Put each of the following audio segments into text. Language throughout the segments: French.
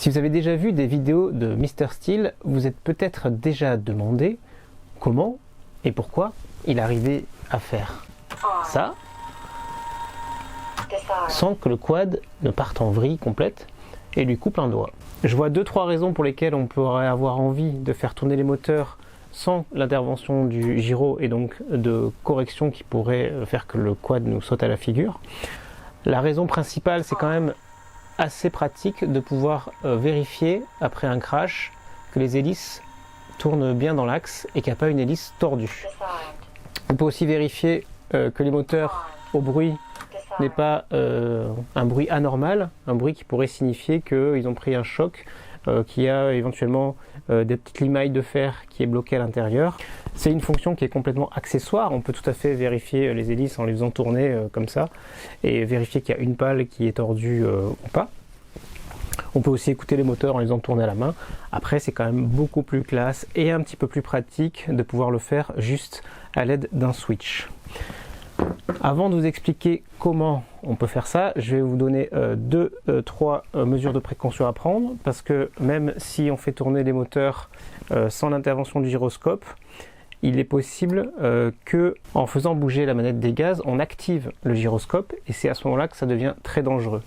Si vous avez déjà vu des vidéos de Mr Steel, vous êtes peut-être déjà demandé comment et pourquoi il arrivait à faire ça sans que le quad ne parte en vrille complète et lui coupe un doigt. Je vois 2-3 raisons pour lesquelles on pourrait avoir envie de faire tourner les moteurs sans l'intervention du gyro et donc de correction qui pourrait faire que le quad nous saute à la figure. La raison principale, c'est quand même assez pratique de pouvoir vérifier après un crash que les hélices tournent bien dans l'axe et qu'il n'y a pas une hélice tordue. On peut aussi vérifier que les moteurs au bruit n'est pas un bruit anormal, un bruit qui pourrait signifier qu'ils ont pris un choc, qu'il y a éventuellement des petites limailles de fer qui est bloquée à l'intérieur. C'est une fonction qui est complètement accessoire, on peut tout à fait vérifier les hélices en les faisant tourner comme ça et vérifier qu'il y a une pale qui est tordue ou pas. On peut aussi écouter les moteurs en les faisant tourner à la main. Après, c'est quand même beaucoup plus classe et un petit peu plus pratique de pouvoir le faire juste à l'aide d'un switch. Avant de vous expliquer comment on peut faire ça, je vais vous donner 2-3 mesures de précaution à prendre, parce que même si on fait tourner les moteurs sans l'intervention du gyroscope, il est possible que en faisant bouger la manette des gaz, on active le gyroscope et c'est à ce moment-là que ça devient très dangereux.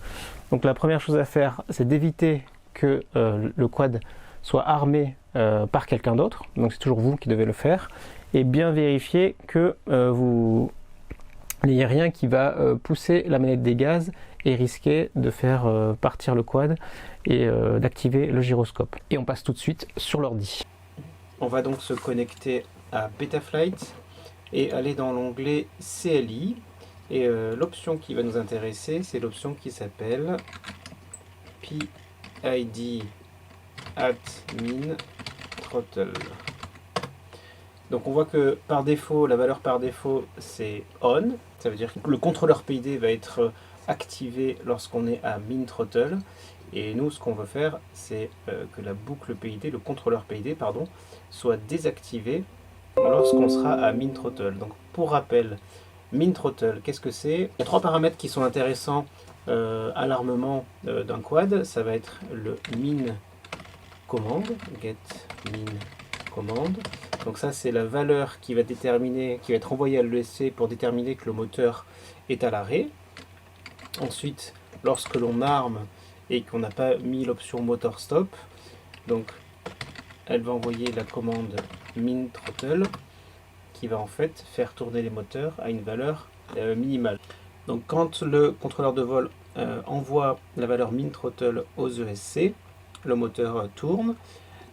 Donc la première chose à faire, c'est d'éviter que le quad soit armé par quelqu'un d'autre, donc c'est toujours vous qui devez le faire, et bien vérifier que vous n'ayez rien qui va pousser la manette des gaz et risquer de faire partir le quad et d'activer le gyroscope. Et on passe tout de suite sur l'ordi. On va donc se connecter à Betaflight et aller dans l'onglet CLI. Et l'option qui va nous intéresser, c'est l'option qui s'appelle PID Admin Throttle. Donc on voit que par défaut, la valeur par défaut c'est ON, ça veut dire que le contrôleur PID va être activé lorsqu'on est à min throttle. Et nous, ce qu'on veut faire, c'est que la boucle PID, le contrôleur PID, pardon, soit désactivé lorsqu'on sera à min throttle. Donc pour rappel, min throttle, qu'est-ce que c'est? Il y a 3 paramètres qui sont intéressants à l'armement d'un quad. Ça va être le min commande, get min commande. Donc ça, c'est la valeur qui va déterminer, qui va être envoyée à l'ESC pour déterminer que le moteur est à l'arrêt. Ensuite, lorsque l'on arme et qu'on n'a pas mis l'option motor stop, donc elle va envoyer la commande min throttle qui va en fait faire tourner les moteurs à une valeur minimale. Donc quand le contrôleur de vol envoie la valeur min throttle aux ESC, le moteur tourne,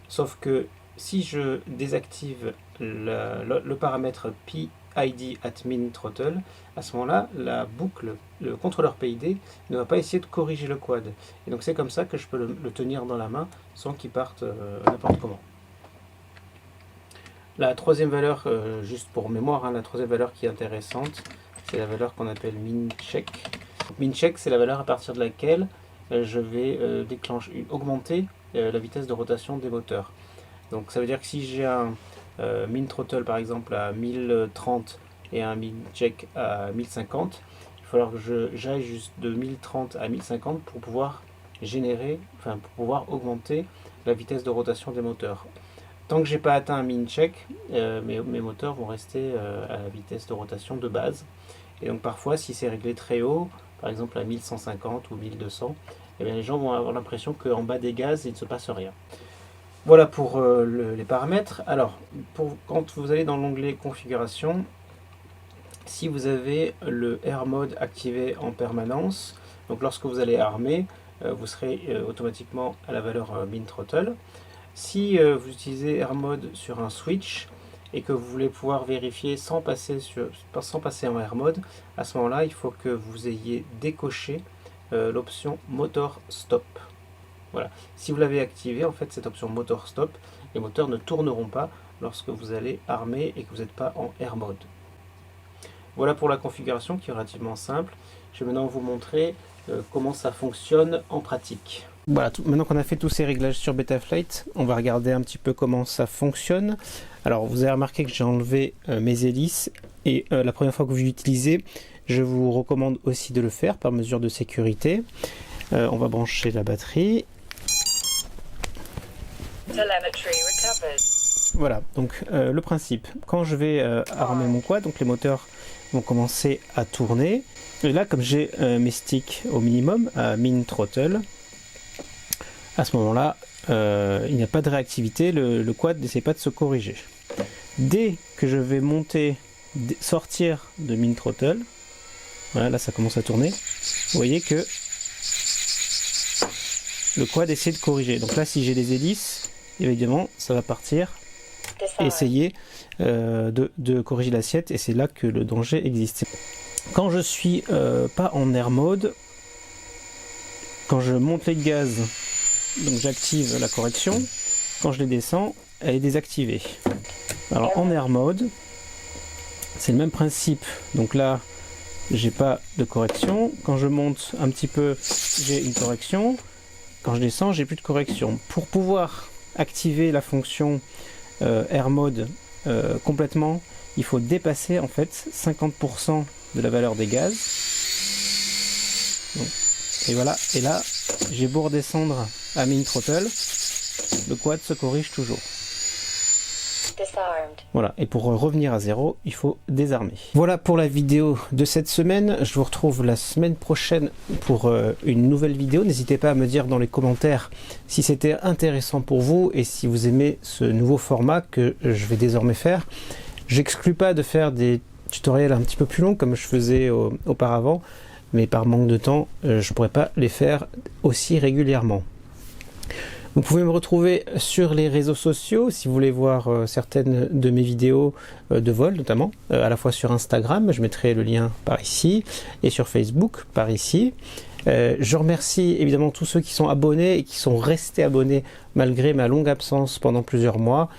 sauf que si je désactive le paramètre PID at min throttle, à ce moment-là, la boucle, le contrôleur PID ne va pas essayer de corriger le quad. Et donc c'est comme ça que je peux le tenir dans la main sans qu'il parte n'importe comment. La troisième valeur, juste pour mémoire, la troisième valeur qui est intéressante, c'est la valeur qu'on appelle min check. Min check, c'est la valeur à partir de laquelle je vais augmenter la vitesse de rotation des moteurs. Donc ça veut dire que si j'ai un min throttle par exemple à 1030 et un min check à 1050, il va falloir que j'aille juste de 1030 à 1050 pour pouvoir pour pouvoir augmenter la vitesse de rotation des moteurs. Tant que j'ai pas atteint un min check, mes moteurs vont rester à la vitesse de rotation de base. Et donc parfois, si c'est réglé très haut, par exemple à 1150 ou 1200, eh bien, les gens vont avoir l'impression qu'en bas des gaz, il ne se passe rien. Voilà pour les paramètres. Alors, quand vous allez dans l'onglet configuration, si vous avez le Air Mode activé en permanence, donc lorsque vous allez armer, vous serez automatiquement à la valeur min throttle. Si vous utilisez Air Mode sur un switch et que vous voulez pouvoir vérifier sans passer en Air Mode, à ce moment-là, il faut que vous ayez décoché l'option Motor Stop. Voilà. Si vous l'avez activé, en fait, cette option Motor Stop, les moteurs ne tourneront pas lorsque vous allez armer et que vous n'êtes pas en Air Mode. Voilà pour la configuration qui est relativement simple. Je vais maintenant vous montrer comment ça fonctionne en pratique. Voilà, maintenant qu'on a fait tous ces réglages sur Betaflight, on va regarder un petit peu comment ça fonctionne. Alors vous avez remarqué que j'ai enlevé mes hélices et la première fois que vous l'utilisez, je vous recommande aussi de le faire par mesure de sécurité. On va brancher la batterie. Telemetry recovered. Voilà, donc le principe. Quand je vais armer mon quad, donc les moteurs vont commencer à tourner. Et là, comme j'ai mes sticks au minimum, à min throttle, à ce moment-là, il n'y a pas de réactivité, le quad n'essaie pas de se corriger. Dès que je vais monter, sortir de min throttle, voilà, là ça commence à tourner, vous voyez que le quad essaie de corriger. Donc là, si j'ai des hélices, évidemment, ça va partir et essayer de corriger l'assiette, et c'est là que le danger existe. Quand je suis pas en air mode, quand je monte les gaz, donc j'active la correction. Quand je les descends, elle est désactivée. Alors en air mode, c'est le même principe. Donc là, j'ai pas de correction. Quand je monte un petit peu, j'ai une correction. Quand je descends, j'ai plus de correction. Pour pouvoir activer la fonction air mode complètement, il faut dépasser en fait 50% de la valeur des gaz. Donc, et voilà, et là j'ai beau redescendre à min throttle, le quad se corrige toujours. Voilà, et pour revenir à zéro, il faut désarmer. Voilà pour la vidéo de cette semaine. Je vous retrouve la semaine prochaine pour une nouvelle vidéo. N'hésitez pas à me dire dans les commentaires si c'était intéressant pour vous et si vous aimez ce nouveau format que je vais désormais faire. J'exclus pas de faire des tutoriels un petit peu plus longs comme je faisais auparavant, mais par manque de temps, je pourrais pas les faire aussi régulièrement. Vous pouvez me retrouver sur les réseaux sociaux si vous voulez voir certaines de mes vidéos de vol notamment, à la fois sur Instagram, je mettrai le lien par ici, et sur Facebook par ici. Je remercie évidemment tous ceux qui sont abonnés et qui sont restés abonnés malgré ma longue absence pendant plusieurs mois.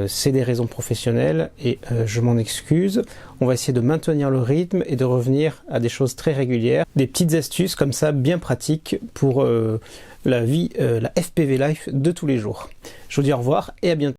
C'est des raisons professionnelles et je m'en excuse. On va essayer de maintenir le rythme et de revenir à des choses très régulières, des petites astuces comme ça bien pratiques pour la vie, la FPV Life de tous les jours. Je vous dis au revoir et à bientôt.